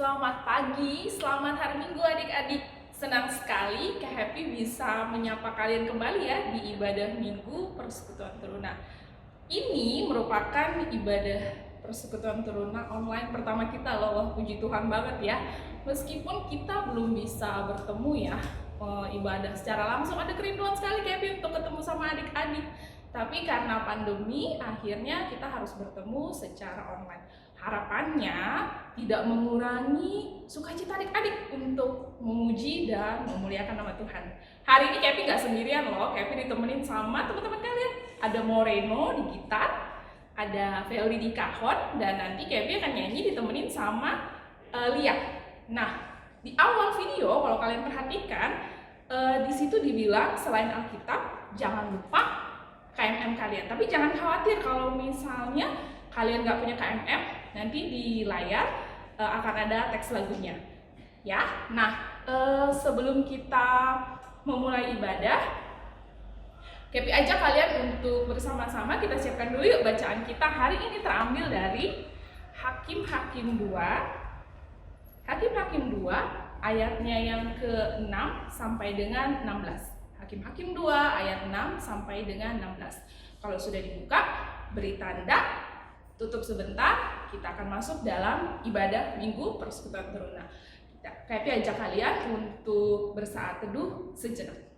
Selamat pagi, selamat hari Minggu adik-adik. Senang sekali Kak Happy bisa menyapa kalian kembali ya di ibadah Minggu Persekutuan Teruna. Ini merupakan ibadah Persekutuan Teruna online pertama kita loh. Wah, puji Tuhan banget ya. Meskipun kita belum bisa bertemu ya, ibadah secara langsung, ada kerinduan sekali Kak Happy untuk ketemu sama adik-adik. Tapi karena pandemi, akhirnya kita harus bertemu secara online. Harapannya tidak mengurangi sukacita adik-adik untuk memuji dan memuliakan nama Tuhan. Hari ini Kepi nggak sendirian loh, Kepi ditemenin sama teman-teman kalian. Ada Moreno di gitar, ada Feli di kahon, dan nanti Kepi akan nyanyi ditemenin sama Lia. Nah, di awal video kalau kalian perhatikan, di situ dibilang selain Alkitab, jangan lupa KMM kalian. Tapi jangan khawatir kalau misalnya kalian nggak punya KMM, nanti di layar akan ada teks lagunya ya. Nah, sebelum kita memulai ibadah, Kepi ajak kalian untuk bersama-sama kita siapkan dulu yuk bacaan kita. Hari ini terambil dari Hakim-Hakim 2 ayatnya yang ke-6 sampai dengan 16. Hakim-Hakim 2 ayat 6 sampai dengan 16. Kalau sudah dibuka, beri tanda, tutup sebentar, kita akan masuk dalam ibadah Minggu Persekutuan Teruna. Kepi ajak kalian untuk bersaat teduh sejenak.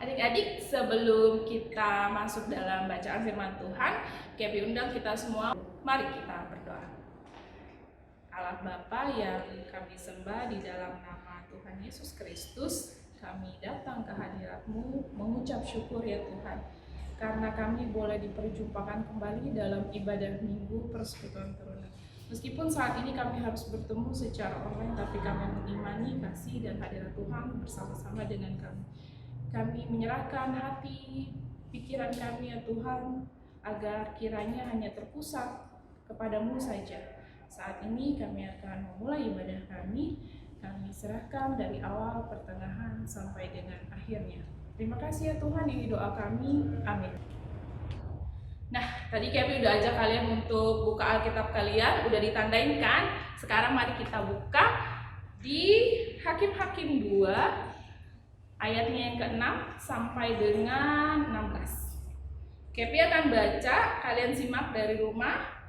Adik-adik, sebelum kita masuk dalam bacaan firman Tuhan, Kepi undang kita semua, mari kita berdoa. Allah Bapa yang kami sembah, di dalam nama Tuhan Yesus Kristus, kami datang ke hadirat-Mu mengucap syukur ya Tuhan, karena kami boleh diperjumpakan kembali dalam ibadah Minggu Persekutuan Teruna. Meskipun saat ini kami harus bertemu secara online, tapi kami mengimani kasih dan hadirat Tuhan bersama-sama dengan kami. Kami menyerahkan hati, pikiran kami ya Tuhan, agar kiranya hanya terpusat kepadamu saja. Saat ini kami akan memulai ibadah kami serahkan dari awal, pertengahan, sampai dengan akhirnya. Terima kasih ya Tuhan, ini doa kami, amin. Nah, tadi Kepi udah ajak kalian untuk buka Alkitab kalian, udah ditandain kan? Sekarang mari kita buka di Hakim-Hakim 2 ayatnya yang ke-6 sampai dengan 16. Kepi akan baca, kalian simak dari rumah.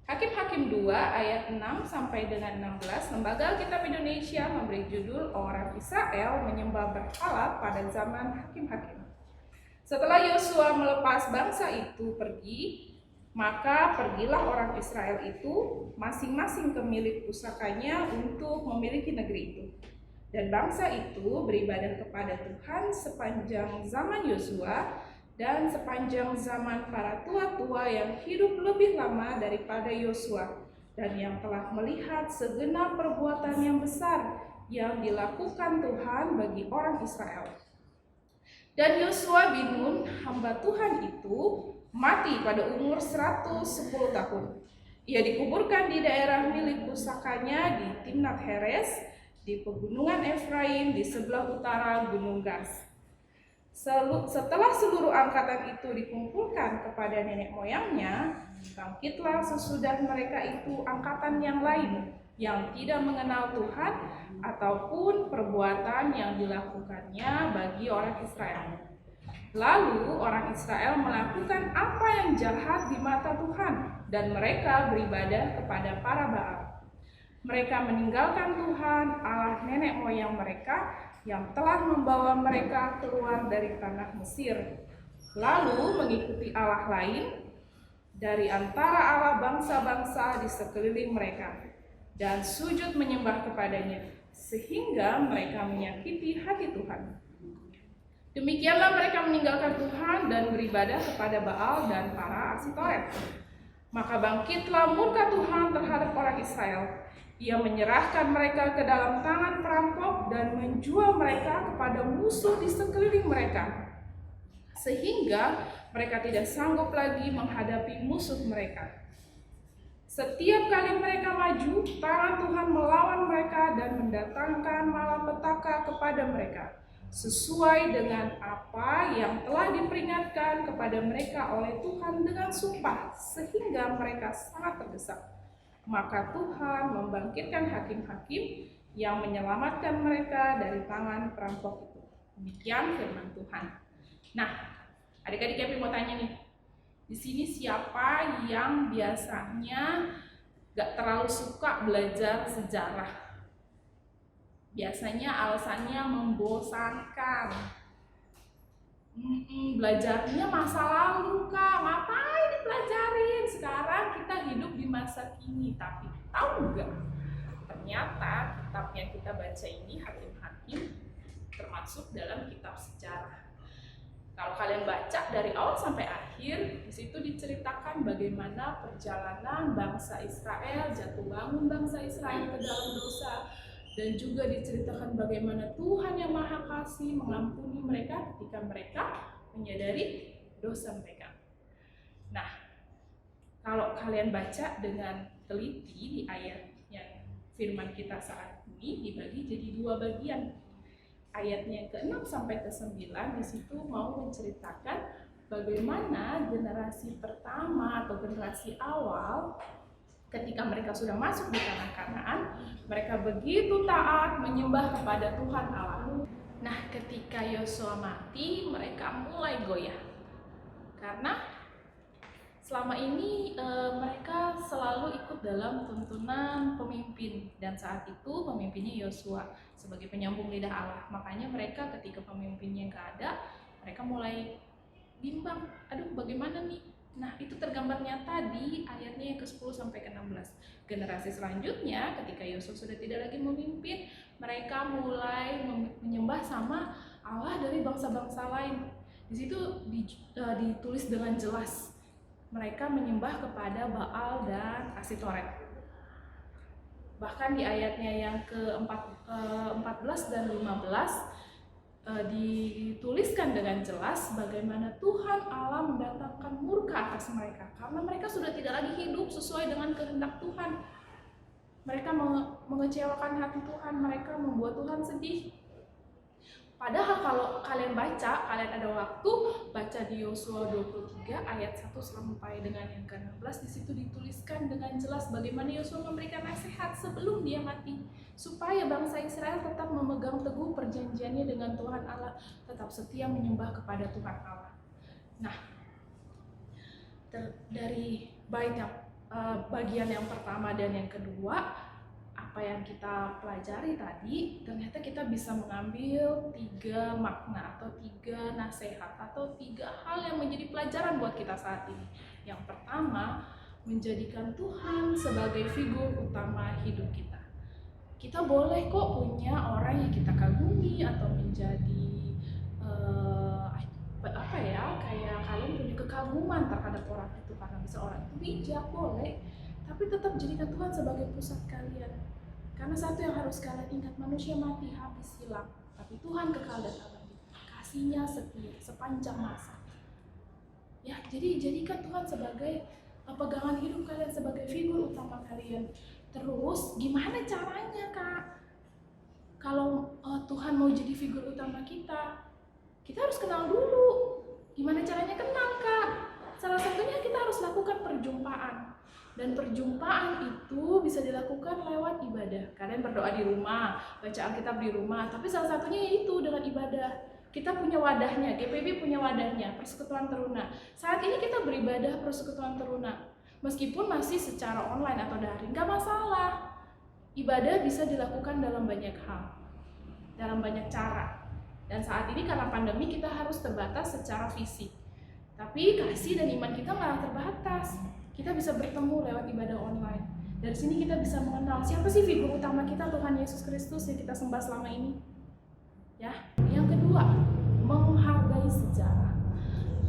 Hakim-Hakim 2 ayat 6 sampai dengan 16. Lembaga Alkitab Indonesia memberi judul Orang Israel Menyembah Berhala pada Zaman Hakim-Hakim. Setelah Yosua melepas bangsa itu pergi, maka pergilah orang Israel itu masing-masing ke milik pusakanya untuk memiliki negeri itu. Dan bangsa itu beribadah kepada Tuhan sepanjang zaman Yosua dan sepanjang zaman para tua-tua yang hidup lebih lama daripada Yosua dan yang telah melihat segenap perbuatan yang besar yang dilakukan Tuhan bagi orang Israel. Dan Yosua bin Nun, hamba Tuhan itu, mati pada umur 110 tahun. Ia dikuburkan di daerah milik pusakanya di Timnat Heres, di pegunungan Efraim di sebelah utara Gunung Gaz. Setelah seluruh angkatan itu dikumpulkan kepada nenek moyangnya, bangkitlah sesudah mereka itu angkatan yang lain yang tidak mengenal Tuhan ataupun perbuatan yang dilakukannya bagi orang Israel. Lalu orang Israel melakukan apa yang jahat di mata Tuhan, dan mereka beribadah kepada para Baal. Mereka meninggalkan Tuhan, Allah nenek moyang mereka, yang telah membawa mereka keluar dari tanah Mesir, lalu mengikuti Allah lain dari antara Allah bangsa-bangsa di sekeliling mereka, dan sujud menyembah kepadanya, sehingga mereka menyakiti hati Tuhan. Demikianlah mereka meninggalkan Tuhan dan beribadah kepada Baal dan para Asitoret. Maka bangkitlah murka Tuhan terhadap orang Israel. Ia menyerahkan mereka ke dalam tangan perampok dan menjual mereka kepada musuh di sekeliling mereka, sehingga mereka tidak sanggup lagi menghadapi musuh mereka. Setiap kali mereka maju, tangan Tuhan melawan mereka dan mendatangkan malapetaka kepada mereka, sesuai dengan apa yang telah diperingatkan kepada mereka oleh Tuhan dengan sumpah, sehingga mereka sangat terdesak. Maka Tuhan membangkitkan hakim-hakim yang menyelamatkan mereka dari tangan perampok itu. Demikian firman Tuhan. Nah, adik-adik Kepi mau tanya nih, di sini siapa yang biasanya gak terlalu suka belajar sejarah? Biasanya alasannya membosankan. Belajarnya masa lalu kak, ngapain dipelajarin? Sekarang kita hidup di masa kini. Tapi tahu nggak? Ternyata kitab yang kita baca ini Hakim-Hakim termasuk dalam kitab sejarah. Kalau kalian baca dari awal sampai akhir, di situ diceritakan bagaimana perjalanan bangsa Israel, jatuh bangun bangsa Israel ke dalam dosa, dan juga diceritakan bagaimana Tuhan yang Maha Kasih mengampuni mereka ketika mereka menyadari dosa mereka. Nah, kalau kalian baca dengan teliti di ayat yang firman kita saat ini dibagi jadi dua bagian. Ayatnya ke-6 sampai ke-9 di situ mau menceritakan bagaimana generasi pertama atau generasi awal ketika mereka sudah masuk di tanah Kanaan, mereka begitu taat menyembah kepada Tuhan Allah. Nah, ketika Yosua mati, mereka mulai goyah. Karena selama ini mereka selalu ikut dalam tuntunan pemimpin, dan saat itu pemimpinnya Yosua sebagai penyambung lidah Allah. Makanya mereka ketika pemimpinnya nggak ada, mereka mulai bimbang, aduh bagaimana nih? Nah, itu tergambar nyata di ayatnya yang ke-10 sampai ke-16. Generasi selanjutnya ketika Yosua sudah tidak lagi memimpin, mereka mulai menyembah sama Allah dari bangsa-bangsa lain. Di situ ditulis dengan jelas mereka menyembah kepada Baal dan Asitoret. Bahkan di ayatnya yang ke-14 dan 15 dituliskan dengan jelas bagaimana Tuhan Allah mendatangkan murka atas mereka karena mereka sudah tidak lagi hidup sesuai dengan kehendak Tuhan. Mereka mengecewakan hati Tuhan, mereka membuat Tuhan sedih. Padahal kalau kalian baca, kalian ada waktu baca di Yosua 23 ayat 1 sampai dengan yang ke-16, di situ dituliskan dengan jelas bagaimana Yosua memberikan nasihat sebelum dia mati, supaya bangsa Israel tetap memegang teguh perjanjiannya dengan Tuhan Allah, tetap setia menyembah kepada Tuhan Allah. Nah, dari bagian yang pertama dan yang kedua, apa yang kita pelajari tadi, ternyata kita bisa mengambil 3 makna atau 3 nasihat atau 3 hal yang menjadi pelajaran buat kita saat ini. Yang pertama, menjadikan Tuhan sebagai figur utama hidup kita. Kita boleh kok punya orang yang kita kagumi atau menjadi kayak kalian punya kekaguman terhadap orang itu karena bisa orang itu bijak, boleh, tapi tetap jadikan Tuhan sebagai pusat kalian. Karena satu yang harus kalian ingat, manusia mati habis hilang, tapi Tuhan kekal dan abadi. Kasih-Nya setia sepanjang masa. Ya, jadi jadikan Tuhan sebagai pegangan hidup kalian, sebagai figur utama kalian. Terus, gimana caranya, Kak? Kalau Tuhan mau jadi figur utama kita harus kenal dulu. Gimana caranya kenal, Kak? Salah satunya kita harus lakukan perjumpaan. Dan perjumpaan itu bisa dilakukan lewat ibadah. Kalian berdoa di rumah, baca Alkitab di rumah, tapi salah satunya yaitu dengan ibadah. Kita punya wadahnya, GPB punya wadahnya, Persekutuan Teruna. Saat ini kita beribadah Persekutuan Teruna. Meskipun masih secara online atau daring, nggak masalah. Ibadah bisa dilakukan dalam banyak hal, dalam banyak cara. Dan saat ini karena pandemi kita harus terbatas secara fisik. Tapi kasih dan iman kita malah terbatas. Kita bisa bertemu lewat ibadah online. Dari sini kita bisa mengenal siapa sih figur utama kita, Tuhan Yesus Kristus yang kita sembah selama ini. Ya, yang kedua, menghargai sejarah.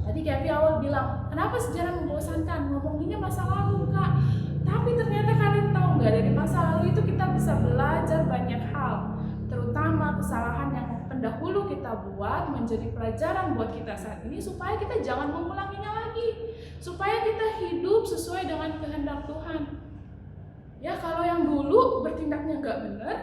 Tadi Kak awal bilang, kenapa sejarah membosankan? Ngomonginnya masa lalu, Kak. Tapi ternyata kalian tahu nggak, dari masa lalu itu kita bisa belajar banyak hal, terutama kesalahan yang pendahulu kita buat menjadi pelajaran buat kita saat ini, supaya kita jangan mengulanginya lagi, supaya kita hidup sesuai dengan kehendak Tuhan. Ya, kalau yang dulu bertindaknya nggak benar,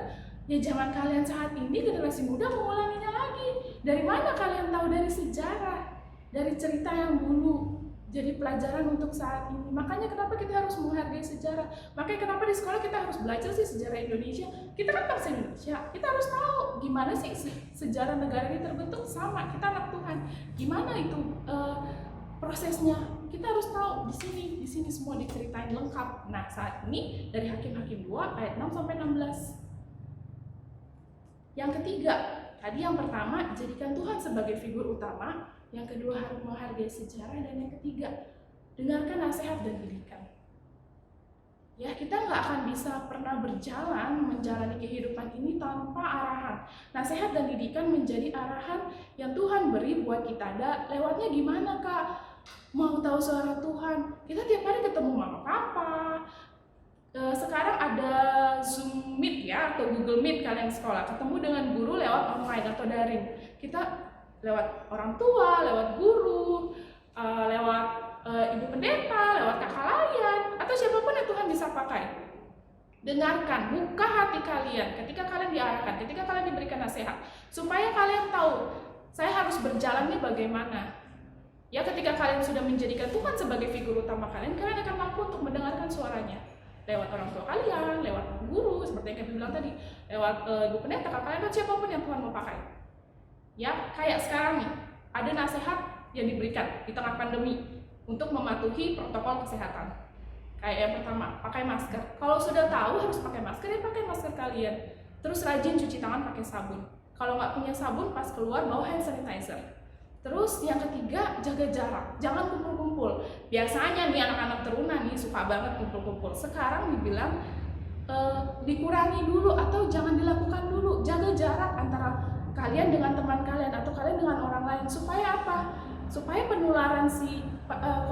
ya jangan kalian saat ini generasi muda mengulanginya lagi. Dari mana kalian tahu? Dari sejarah, dari cerita yang dulu, jadi pelajaran untuk saat ini. Makanya kenapa kita harus menghargai sejarah. Makanya kenapa di sekolah kita harus belajar sih sejarah Indonesia. Kita kan bangsa Indonesia, kita harus tahu gimana sih sejarah negara ini terbentuk. Sama, kita anak Tuhan. Gimana itu prosesnya? Kita harus tahu. Di sini semua diceritain lengkap. Nah, saat ini dari Hakim-Hakim 2 ayat 6 sampai 16. Yang ketiga, tadi yang pertama, jadikan Tuhan sebagai figur utama. Yang kedua, harus menghargai sejarah. Dan yang ketiga, dengarkan nasihat dan didikan. Ya, kita nggak akan bisa pernah berjalan menjalani kehidupan ini tanpa arahan. Nasihat dan didikan menjadi arahan yang Tuhan beri buat kita. Lewatnya gimana, Kak? Mau tahu suara Tuhan? Kita tiap hari ketemu mama papa. Sekarang ada Zoom Meet ya, atau Google Meet kalian sekolah, ketemu dengan guru lewat online atau daring. Kita lewat orang tua, lewat guru, lewat ibu pendeta, lewat kakak layan, atau siapapun yang Tuhan bisa pakai. Dengarkan, buka hati kalian ketika kalian diarahkan, ketika kalian diberikan nasihat, supaya kalian tahu, saya harus berjalannya bagaimana. Ya, ketika kalian sudah menjadikan Tuhan sebagai figur utama kalian akan mampu untuk mendengarkan suaranya. Lewat orang tua kalian, lewat guru, seperti yang kami bilang tadi, lewat ibu pendeta, kakak kalian, atau siapapun yang Tuhan mau pakai. Ya, kayak sekarang nih, ada nasihat yang diberikan di tengah pandemi untuk mematuhi protokol kesehatan. Kayak yang pertama, pakai masker. Kalau sudah tahu harus pakai masker, ya pakai masker kalian. Terus rajin cuci tangan pakai sabun. Kalau nggak punya sabun, pas keluar bawa hand sanitizer. Terus yang ketiga, jaga jarak, jangan kumpul-kumpul. Biasanya nih anak-anak teruna nih suka banget kumpul-kumpul. Sekarang dibilang dikurangi dulu atau jangan dilakukan dulu. Jaga jarak antara kalian dengan teman kalian atau kalian dengan orang lain. Supaya apa? Supaya penularan si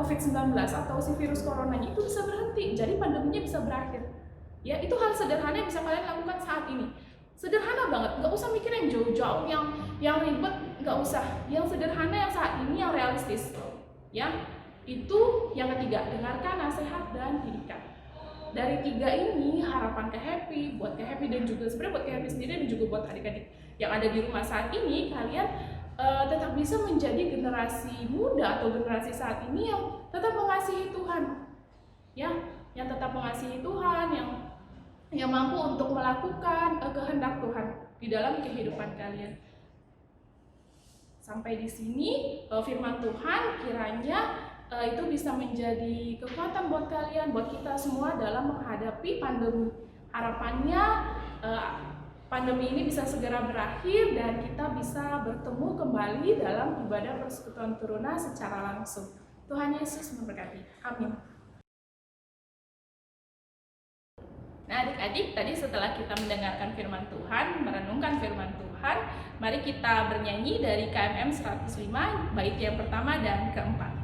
COVID-19 atau si virus corona itu bisa berhenti. Jadi pandeminya bisa berakhir. Ya, itu hal sederhana yang bisa kalian lakukan saat ini. Sederhana banget, nggak usah mikir yang jauh-jauh, yang ribet, nggak usah. Yang sederhana yang saat ini yang realistis. Ya, itu yang ketiga, dengarkan nasihat dan didikan. Dari tiga ini harapan Kak Happy, buat Kak Happy dan juga sebenarnya buat Kak Happy sendiri dan juga buat adik-adik yang ada di rumah saat ini, kalian tetap bisa menjadi generasi muda atau generasi saat ini yang tetap mengasihi Tuhan. Ya, yang tetap mengasihi Tuhan, yang mampu untuk melakukan kehendak Tuhan di dalam kehidupan kalian. Sampai di sini firman Tuhan kiranya itu bisa menjadi kekuatan buat kalian, buat kita semua dalam menghadapi pandemi. Harapannya pandemi ini bisa segera berakhir dan kita bisa bertemu kembali dalam ibadah Persekutuan Teruna secara langsung. Tuhan Yesus memberkati. Amin. Nah, adik-adik, tadi setelah kita mendengarkan firman Tuhan, merenungkan firman Tuhan, mari kita bernyanyi dari KMM 105, bait yang pertama dan keempat.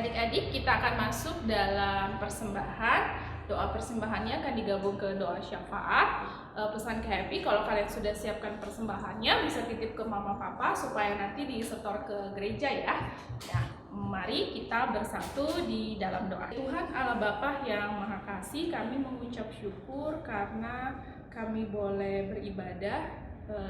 Adik-adik, kita akan masuk dalam persembahan. Doa persembahannya akan digabung ke doa syafaat. Pesan ke Happy, kalau kalian sudah siapkan persembahannya, bisa titip ke mama papa supaya nanti disetor ke gereja ya. Nah, mari kita bersatu di dalam doa. Tuhan Allah Bapa yang Maha Kasih, kami mengucap syukur karena kami boleh beribadah,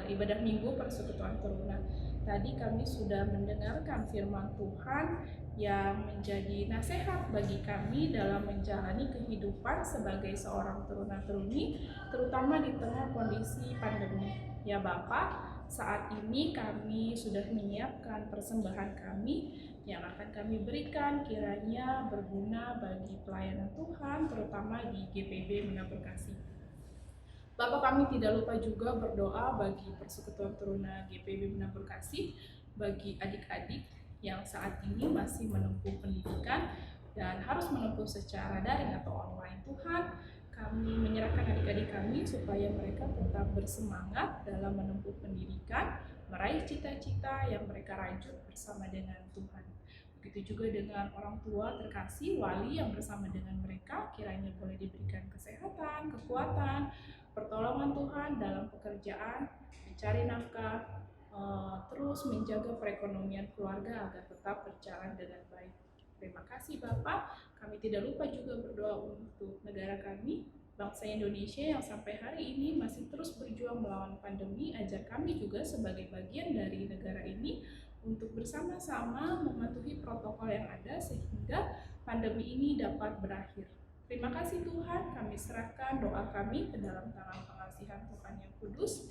ibadah minggu Persekutuan Teruna. Tadi kami sudah mendengarkan firman Tuhan yang menjadi nasihat bagi kami dalam menjalani kehidupan sebagai seorang teruna-teruni, terutama di tengah kondisi pandemi. Ya Bapak, saat ini kami sudah menyiapkan persembahan kami yang akan kami berikan, kiranya berguna bagi pelayanan Tuhan, terutama di GPB Menabur Kasih. Bapak, kami tidak lupa juga berdoa bagi Persekutuan Teruna GPB Menabur Kasih, bagi adik-adik yang saat ini masih menempuh pendidikan dan harus menempuh secara daring atau online. Tuhan, kami menyerahkan adik-adik kami supaya mereka tetap bersemangat dalam menempuh pendidikan, meraih cita-cita yang mereka rajut bersama dengan Tuhan. Begitu juga dengan orang tua terkasih, wali yang bersama dengan mereka, kiranya boleh diberikan kesehatan, kekuatan, pertolongan Tuhan dalam pekerjaan, mencari nafkah, terus menjaga perekonomian keluarga agar tetap berjalan dengan baik. Terima kasih Bapak. Kami tidak lupa juga berdoa untuk negara kami, bangsa Indonesia yang sampai hari ini masih terus berjuang melawan pandemi. Ajar kami juga sebagai bagian dari negara ini untuk bersama-sama mematuhi protokol yang ada sehingga pandemi ini dapat berakhir. Terima kasih Tuhan, kami serahkan doa kami ke dalam tangan pengasihan Tuhan yang kudus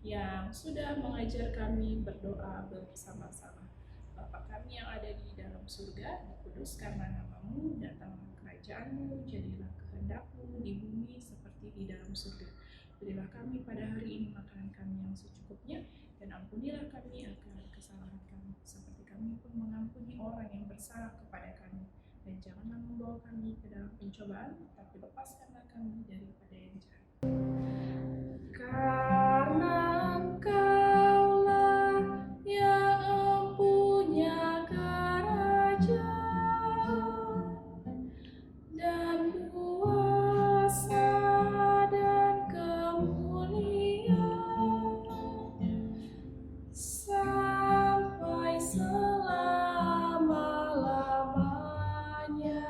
yang sudah mengajar kami berdoa bersama-sama. Bapa kami yang ada di dalam surga, dikuduskanlah namamu, datanglah kerajaanmu, jadilah kehendakmu di bumi seperti di dalam surga. Berilah kami pada hari ini makanan kami yang secukupnya, dan ampunilah kami akan kesalahan kami, seperti kami pun mengampuni orang yang bersalah kepada kami. Dan janganlah membawa kami ke dalam pencobaan, tapi lepaskanlah kami daripada yang jahat. Karena Engkaulah yang empunya kerajaan dan kuasa dan kemuliaan sampai selama-lamanya.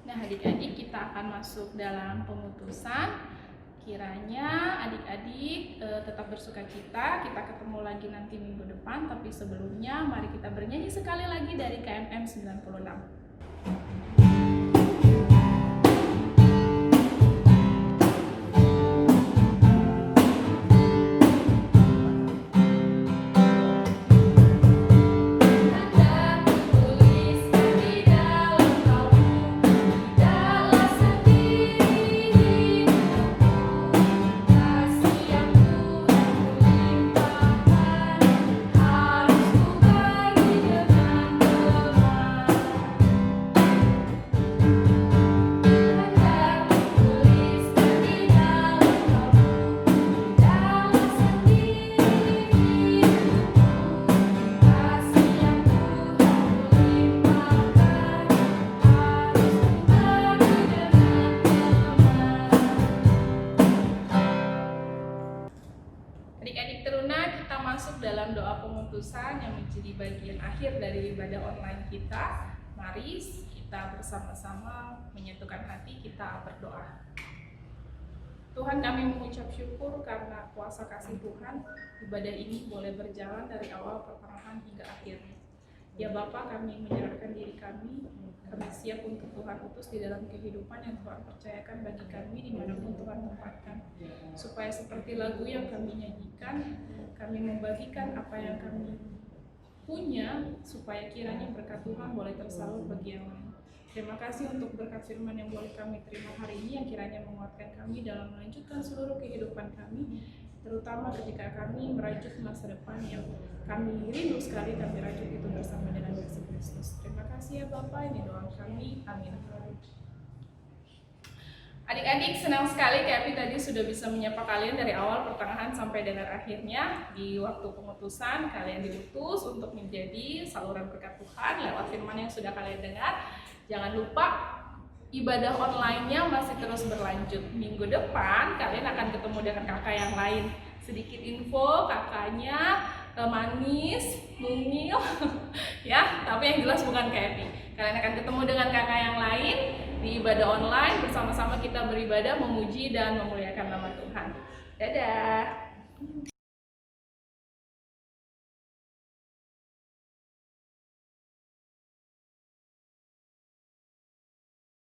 Nah, adik-adik, kita akan masuk dalam pemutusan. Kiranya adik-adik tetap bersukacita. Kita ketemu lagi nanti minggu depan, tapi sebelumnya mari kita bernyanyi sekali lagi dari KMM 96. Adik-adik teruna, kita masuk dalam doa pemutusan yang menjadi bagian akhir dari ibadah online kita. Mari kita bersama-sama menyatukan hati, kita berdoa. Tuhan, kami mengucap syukur karena kuasa kasih Tuhan, ibadah ini boleh berjalan dari awal, pertengahan hingga akhirnya. Ya Bapa, kami menyerahkan diri kami siap untuk Tuhan utus di dalam kehidupan yang Tuhan percayakan bagi kami dimanapun Tuhan tempatkan. Supaya seperti lagu yang kami nyanyikan, kami membagikan apa yang kami punya, supaya kiranya berkat Tuhan boleh tersalur bagi yang lain. Terima kasih untuk berkat firman yang boleh kami terima hari ini, yang kiranya menguatkan kami dalam melanjutkan seluruh kehidupan kami, terutama ketika kami merajut masa depan yang kami rindu sekali kami rajut itu bersama dengan Yesus Kristus. Terima kasih ya Bapak, ini doa kami. Amin. Adik-adik, senang sekali Kak Epi tadi sudah bisa menyapa kalian dari awal, pertengahan, sampai dengan akhirnya. Di waktu pengutusan, kalian diutus untuk menjadi saluran berkat Tuhan lewat firman yang sudah kalian dengar. Jangan lupa, ibadah online-nya masih terus berlanjut. Minggu depan, kalian akan ketemu dengan kakak yang lain. Sedikit info, kakaknya manis, mungil, ya, tapi yang jelas bukan Kak Epi. Kalian akan ketemu dengan kakak yang lain di ibadah online, bersama-sama kita beribadah, memuji dan memuliakan nama Tuhan. Dadah.